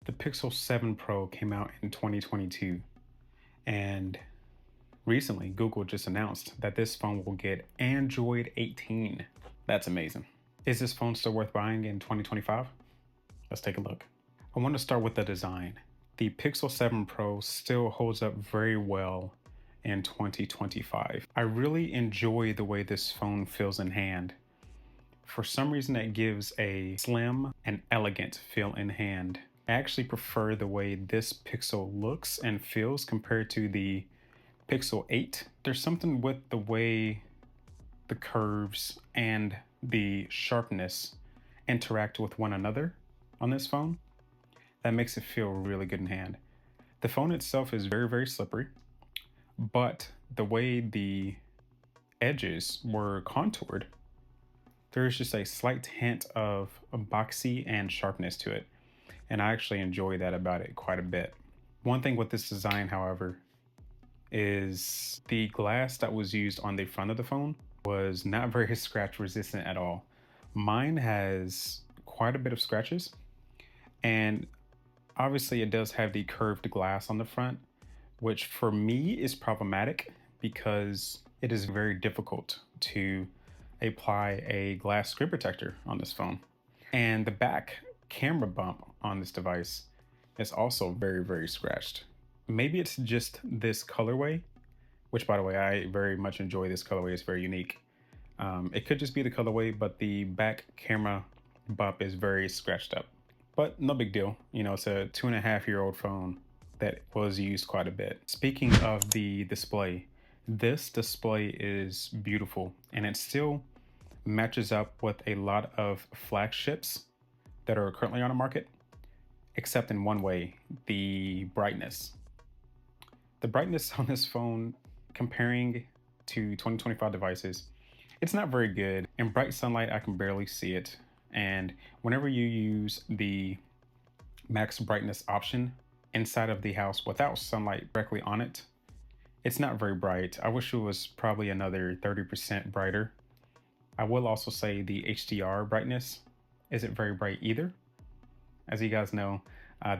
The Pixel 7 Pro came out in 2022, and recently Google just announced that this phone will get Android 18. That's amazing. Is this phone still worth buying in 2025? Let's take a look. I want to start with the design. The Pixel 7 Pro still holds up very well in 2025. I really enjoy the way this phone feels in hand. For some reason, it gives a slim and elegant feel in hand. I actually prefer the way this Pixel looks and feels compared to the Pixel 8. There's something with the way the curves and the sharpness interact with one another on this phone that makes it feel really good in hand. The phone itself is very, very slippery, but the way the edges were contoured, there's just a slight hint of boxy and sharpness to it. And I actually enjoy that about it quite a bit. One thing with this design, however, is the glass that was used on the front of the phone was not very scratch resistant at all. Mine has quite a bit of scratches, and obviously it does have the curved glass on the front, which for me is problematic because it is very difficult to apply a glass screen protector on this phone. And the back camera bump on this device is also very, very scratched. Maybe it's just this colorway, which by the way, I very much enjoy this colorway. It's very unique. It could just be the colorway, but the back camera bump is very scratched up, but no big deal. You know, it's a 2.5-year-old phone that was used quite a bit. Speaking of the display, this display is beautiful and it still matches up with a lot of flagships that are currently on the market, except in one way, the brightness. The brightness on this phone, comparing to 2025 devices, it's not very good. In bright sunlight, I can barely see it. And whenever you use the max brightness option inside of the house without sunlight directly on it, it's not very bright. I wish it was probably another 30% brighter. I will also say the HDR brightness isn't very bright either. As you guys know,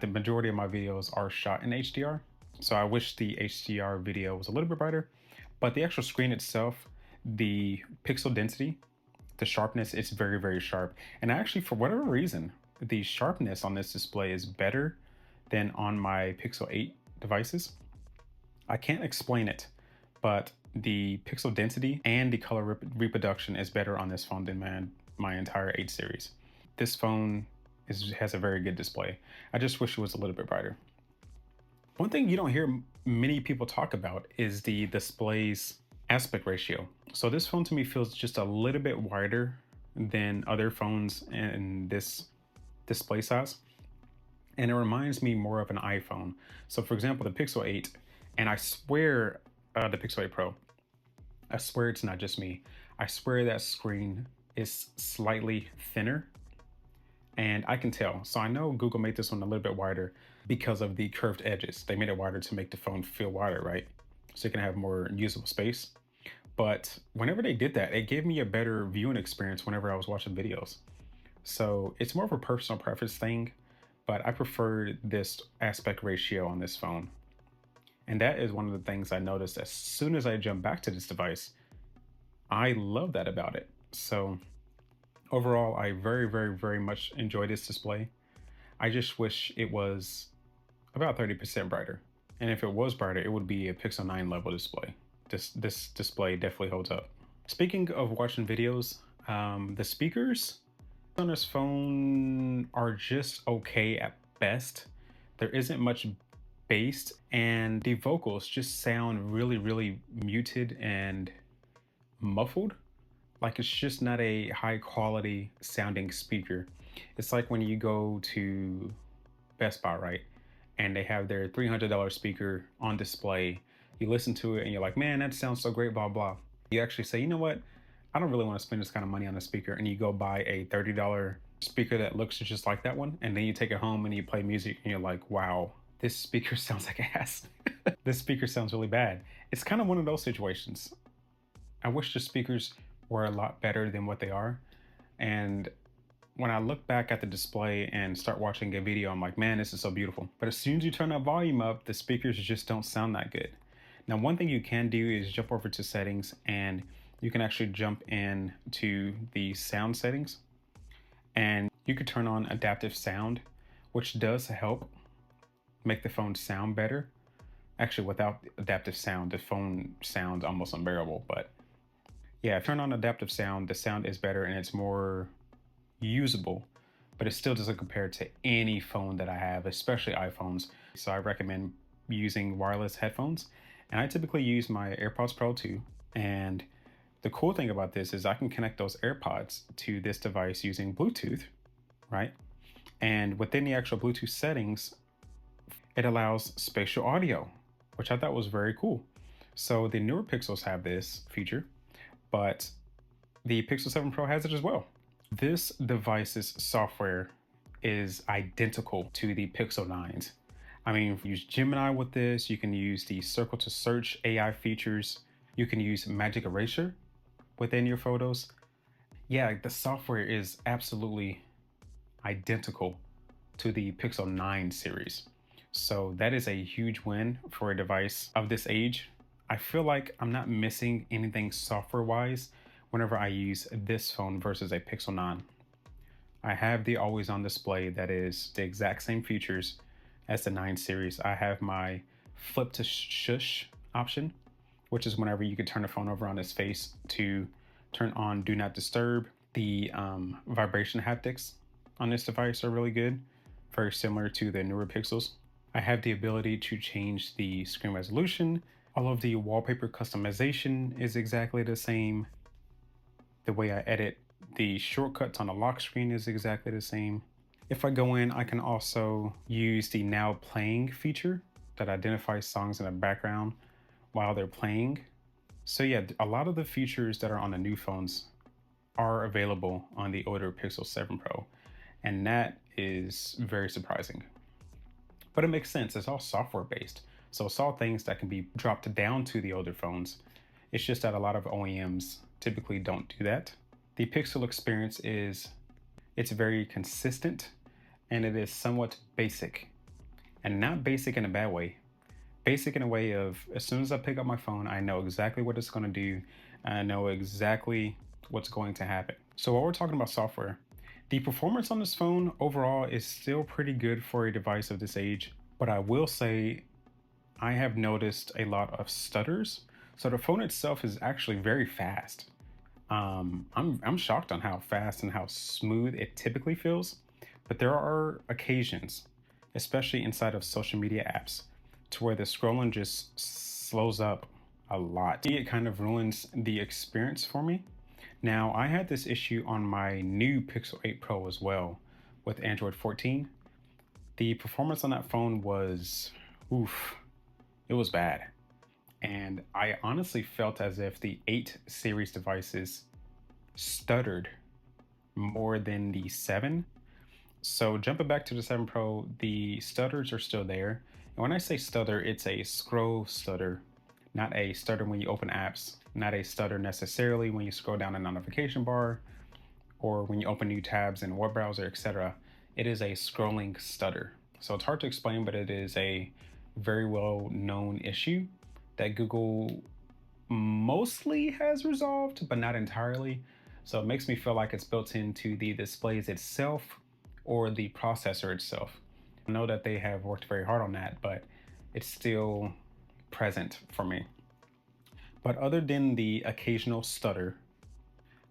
the majority of my videos are shot in HDR. So I wish the HDR video was a little bit brighter, but the actual screen itself, the pixel density, the sharpness, it's very, very sharp. And actually, for whatever reason, the sharpness on this display is better than on my Pixel 8 devices. I can't explain it, but the pixel density and the color reproduction is better on this phone than my entire 8 series. This phone has a very good display. I just wish it was a little bit brighter. One thing you don't hear many people talk about is the display's aspect ratio. So this phone to me feels just a little bit wider than other phones in this display size. And it reminds me more of an iPhone. So for example, the Pixel 8, and I swear the Pixel 8 Pro, I swear it's not just me. I swear that screen is slightly thinner, and I can tell. So I know Google made this one a little bit wider because of the curved edges. They made it wider to make the phone feel wider, right? So you can have more usable space. But whenever they did that, it gave me a better viewing experience whenever I was watching videos. So it's more of a personal preference thing, but I prefer this aspect ratio on this phone. And that is one of the things I noticed as soon as I jumped back to this device. I love that about it. So overall, I very, very, very much enjoy this display. I just wish it was about 30% brighter. And if it was brighter, it would be a Pixel 9 level display. This display definitely holds up. Speaking of watching videos, the speakers on this phone are just okay at best. There isn't much bass, and the vocals just sound really, really muted and muffled. Like it's just not a high quality sounding speaker. It's like when you go to Best Buy, right? And they have their $300 speaker on display. You listen to it and you're like, man, that sounds so great, blah, blah. You actually say, you know what? I don't really want to spend this kind of money on a speaker. And you go buy a $30 speaker that looks just like that one. And then you take it home and you play music and you're like, wow, this speaker sounds like ass. This speaker sounds really bad. It's kind of one of those situations. I wish the speakers were a lot better than what they are. And when I look back at the display and start watching a video, I'm like, man, this is so beautiful. But as soon as you turn that volume up, the speakers just don't sound that good. Now, one thing you can do is jump over to settings, and you can actually jump in to the sound settings, and you could turn on adaptive sound, which does help make the phone sound better. Actually, without adaptive sound, the phone sounds almost unbearable. But yeah, turn on adaptive sound, the sound is better and it's more usable, but it still doesn't compare to any phone that I have, especially iPhones. So I recommend using wireless headphones. And I typically use my AirPods Pro 2. And the cool thing about this is I can connect those AirPods to this device using Bluetooth, right? And within the actual Bluetooth settings, it allows spatial audio, which I thought was very cool. So the newer Pixels have this feature, but the Pixel 7 Pro has it as well. This device's software is identical to the Pixel 9's. I mean, you can use Gemini with this, you can use the circle to search AI features, you can use Magic Eraser within your photos. Yeah, the software is absolutely identical to the Pixel 9 series. So that is a huge win for a device of this age. I feel like I'm not missing anything software-wise whenever I use this phone versus a Pixel 9. I have the always on display that is the exact same features as the 9 series. I have my flip to shush option, which is whenever you can turn the phone over on its face to turn on do not disturb. The vibration haptics on this device are really good, very similar to the newer Pixels. I have the ability to change the screen resolution. All of the wallpaper customization is exactly the same. The way I edit the shortcuts on the lock screen is exactly the same. If I go in, I can also use the now playing feature that identifies songs in the background while they're playing. So yeah, a lot of the features that are on the new phones are available on the older Pixel 7 Pro, and that is very surprising. But it makes sense, it's all software based. So it's all things that can be dropped down to the older phones. It's just that a lot of OEMs typically don't do that. The Pixel experience it's very consistent and it is somewhat basic, and not basic in a bad way. Basic in a way of, as soon as I pick up my phone, I know exactly what it's going to do. I know exactly what's going to happen. So while we're talking about software, the performance on this phone overall is still pretty good for a device of this age, but I will say I have noticed a lot of stutters. So the phone itself is actually very fast. I'm shocked on how fast and how smooth it typically feels, but there are occasions, especially inside of social media apps, to where the scrolling just slows up a lot. It kind of ruins the experience for me. Now, I had this issue on my new Pixel 8 Pro as well with Android 14. The performance on that phone was, oof, it was bad. And I honestly felt as if the 8 series devices stuttered more than the 7. So jumping back to the 7 Pro, the stutters are still there. And when I say stutter, it's a scroll stutter, not a stutter when you open apps, not a stutter necessarily when you scroll down a notification bar or when you open new tabs in a web browser, etc. It is a scrolling stutter. So it's hard to explain, but it is a very well known issue that Google mostly has resolved, but not entirely. So it makes me feel like it's built into the displays itself or the processor itself. I know that they have worked very hard on that, but it's still present for me. But other than the occasional stutter,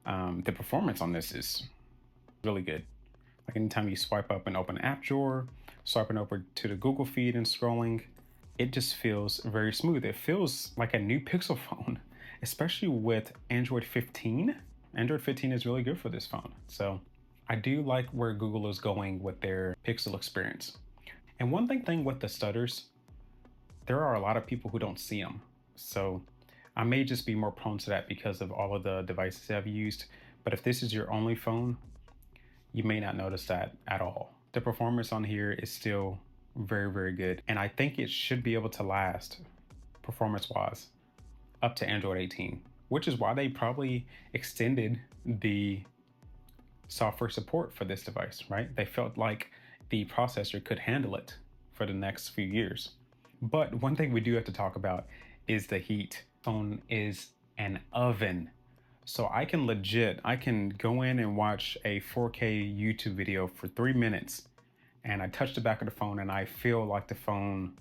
the performance on this is really good. Like anytime you swipe up and open an app drawer, swiping over to the Google feed and scrolling, it just feels very smooth. It feels like a new Pixel phone, especially with Android 15. Android 15 is really good for this phone. So I do like where Google is going with their Pixel experience. And one thing with the stutters, there are a lot of people who don't see them. So I may just be more prone to that because of all of the devices I've used. But if this is your only phone, you may not notice that at all. The performance on here is still very, very good. And I think it should be able to last performance-wise up to Android 18, which is why they probably extended the software support for this device, right? They felt like the processor could handle it for the next few years. But one thing we do have to talk about is the heat. Phone is an oven. So I can go in and watch a 4K YouTube video for 3 minutes, and I touch the back of the phone and I feel like the phone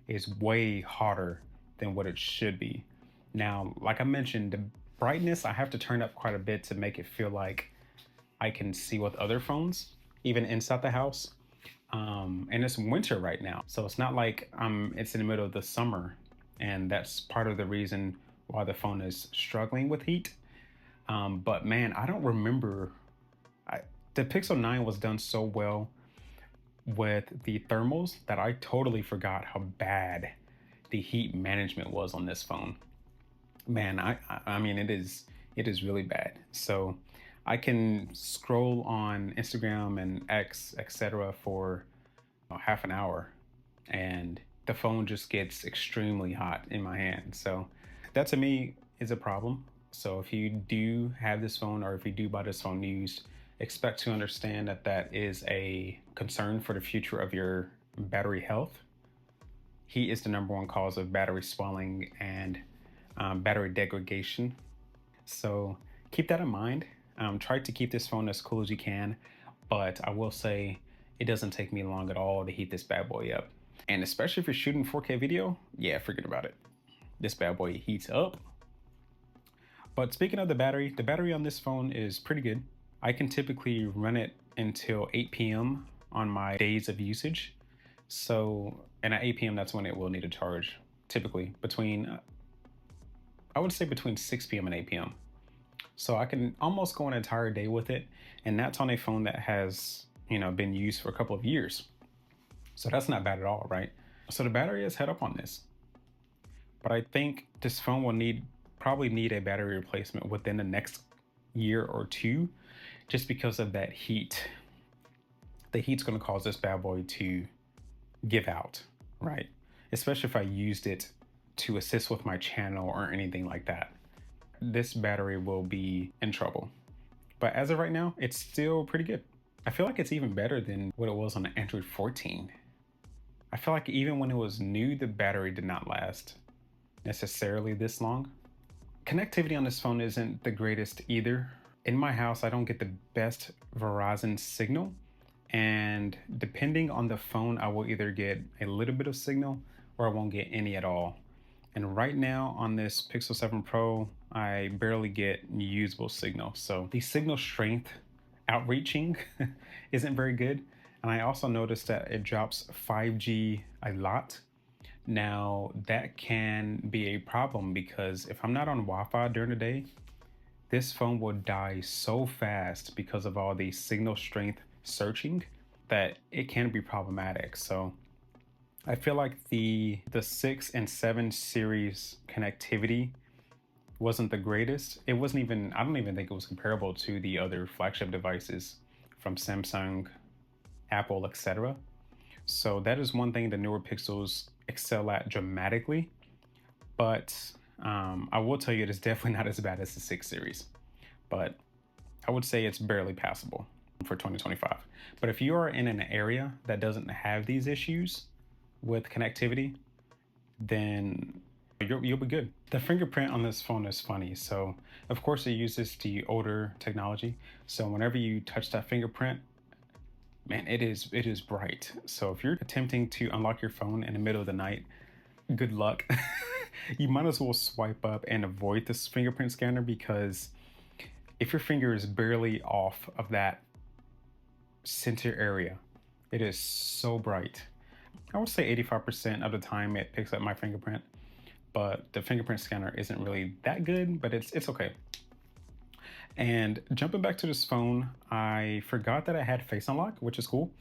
is way hotter than what it should be. Now, like I mentioned, the brightness I have to turn up quite a bit to make it feel like I can see with other phones, even inside the house. And it's winter right now, so it's not like it's in the middle of the summer, and that's part of the reason why the phone is struggling with heat. But man, I don't remember. The Pixel 9 was done so well with the thermals that I totally forgot how bad the heat management was on this phone. Man, I mean, it is really bad. So I can scroll on Instagram and X, etc., for half an hour, and the phone just gets extremely hot in my hand. So that to me is a problem. So if you do have this phone, or if you do buy this phone used, expect to understand that that is a concern for the future of your battery health. Heat is the number one cause of battery swelling and battery degradation. So keep that in mind. Try to keep this phone as cool as you can, but I will say it doesn't take me long at all to heat this bad boy up. And especially if you're shooting 4K video, yeah, forget about it. This bad boy heats up. But speaking of the battery on this phone is pretty good. I can typically run it until 8 p.m. on my days of usage. So, and at 8 p.m. that's when it will need a charge. Typically I would say between 6 p.m. and 8 p.m. So I can almost go an entire day with it. And that's on a phone that has, been used for a couple of years. So that's not bad at all, right? So the battery is head up on this. But I think this phone will probably need a battery replacement within the next year or two, just because of that heat. The heat's going to cause this bad boy to give out, right? Especially if I used it to assist with my channel or anything like that. This battery will be in trouble. But as of right now, it's still pretty good. I feel like it's even better than what it was on the Android 14. I feel like even when it was new, the battery did not last necessarily this long. Connectivity on this phone isn't the greatest either. In my house, I don't get the best Verizon signal, and depending on the phone, I will either get a little bit of signal or I won't get any at all. And right now on this Pixel 7 Pro, I barely get usable signal. So the signal strength outreaching isn't very good. And I also noticed that it drops 5G a lot. Now that can be a problem, because if I'm not on Wi-Fi during the day, this phone will die so fast because of all the signal strength searching that it can be problematic. So I feel like the 6 and 7 series connectivity wasn't the greatest. It wasn't even, I don't even think it was comparable to the other flagship devices from Samsung, Apple, etc. So that is one thing the newer Pixels excel at dramatically. But I will tell you, it is definitely not as bad as the 6 series. But I would say it's barely passable for 2025. But if you are in an area that doesn't have these issues with connectivity, then you'll be good. The fingerprint on this phone is funny. So of course it uses the older technology. So whenever you touch that fingerprint, man, it is bright. So if you're attempting to unlock your phone in the middle of the night, good luck. You might as well swipe up and avoid this fingerprint scanner, because if your finger is barely off of that center area, it is so bright. I would say 85% of the time it picks up my fingerprint, but the fingerprint scanner isn't really that good, but it's okay. And jumping back to this phone, I forgot that I had Face Unlock, which is cool,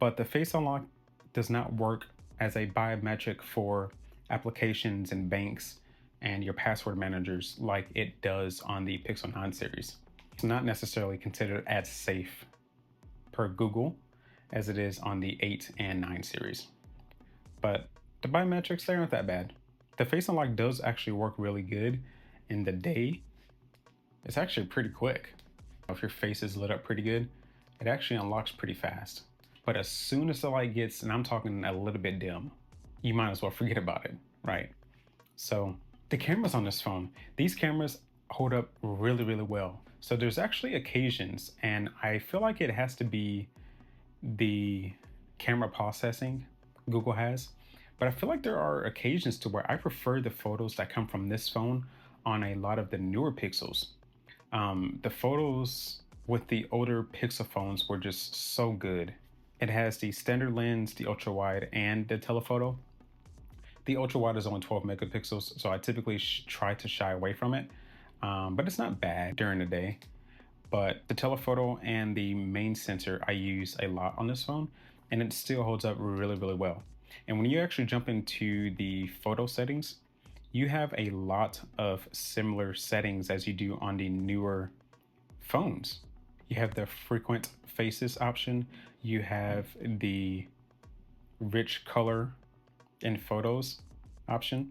but the Face Unlock does not work as a biometric for applications and banks and your password managers like it does on the Pixel 9 series. It's not necessarily considered as safe per Google as it is on the 8 and 9 series. But the biometrics, they aren't that bad. The Face Unlock does actually work really good in the day. It's actually pretty quick. If your face is lit up pretty good, it actually unlocks pretty fast. But as soon as the light gets, and I'm talking a little bit dim, you might as well forget about it, right? So the cameras on this phone, these cameras hold up really, really well. So there's actually occasions, and I feel like it has to be the camera processing Google has, but I feel like there are occasions to where I prefer the photos that come from this phone on a lot of the newer Pixels. The photos with the older Pixel phones were just so good. It has the standard lens, the ultra wide, and the telephoto. The ultra wide is only 12 megapixels, so I typically try to shy away from it, but it's not bad during the day. But the telephoto and the main sensor I use a lot on this phone, and it still holds up really, really well. And when you actually jump into the photo settings, you have a lot of similar settings as you do on the newer phones. You have the frequent faces option, you have the rich color in photos option.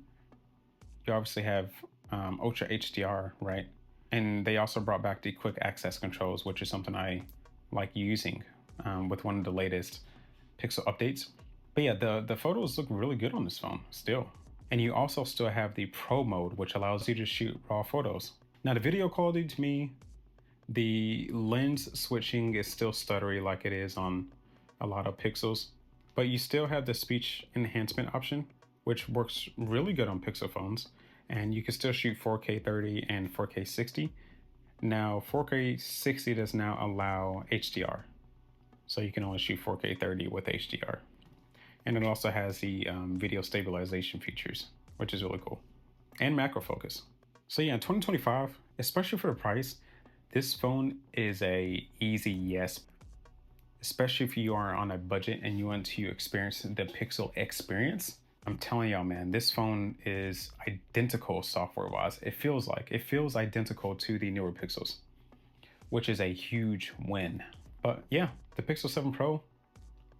You obviously have Ultra HDR, right? And they also brought back the quick access controls, which is something I like using with one of the latest Pixel updates. But yeah, the photos look really good on this phone still. And you also still have the Pro mode, which allows you to shoot raw photos. Now the video quality, to me, the lens switching is still stuttery like it is on a lot of Pixels, but you still have the speech enhancement option, which works really good on Pixel phones, and you can still shoot 4K 30 and 4K 60. Now 4K 60 does now allow HDR, so you can only shoot 4K 30 with HDR. And it also has the video stabilization features, which is really cool, and macro focus. So yeah, in 2025, especially for the price, this phone is a easy yes, especially if you are on a budget and you want to experience the Pixel experience. I'm telling y'all, man, this phone is identical software-wise. It feels identical to the newer Pixels, which is a huge win. But yeah, the Pixel 7 Pro,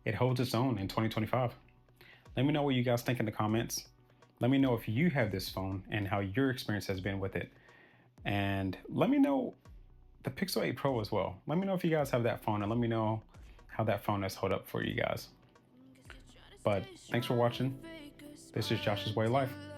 it holds its own in 2025. Let me know what you guys think in the comments. Let me know if you have this phone and how your experience has been with it. And let me know the Pixel 8 Pro as well. Let me know if you guys have that phone, and let me know how that phone has held up for you guys. But thanks for watching. This is Josh's Way of Life.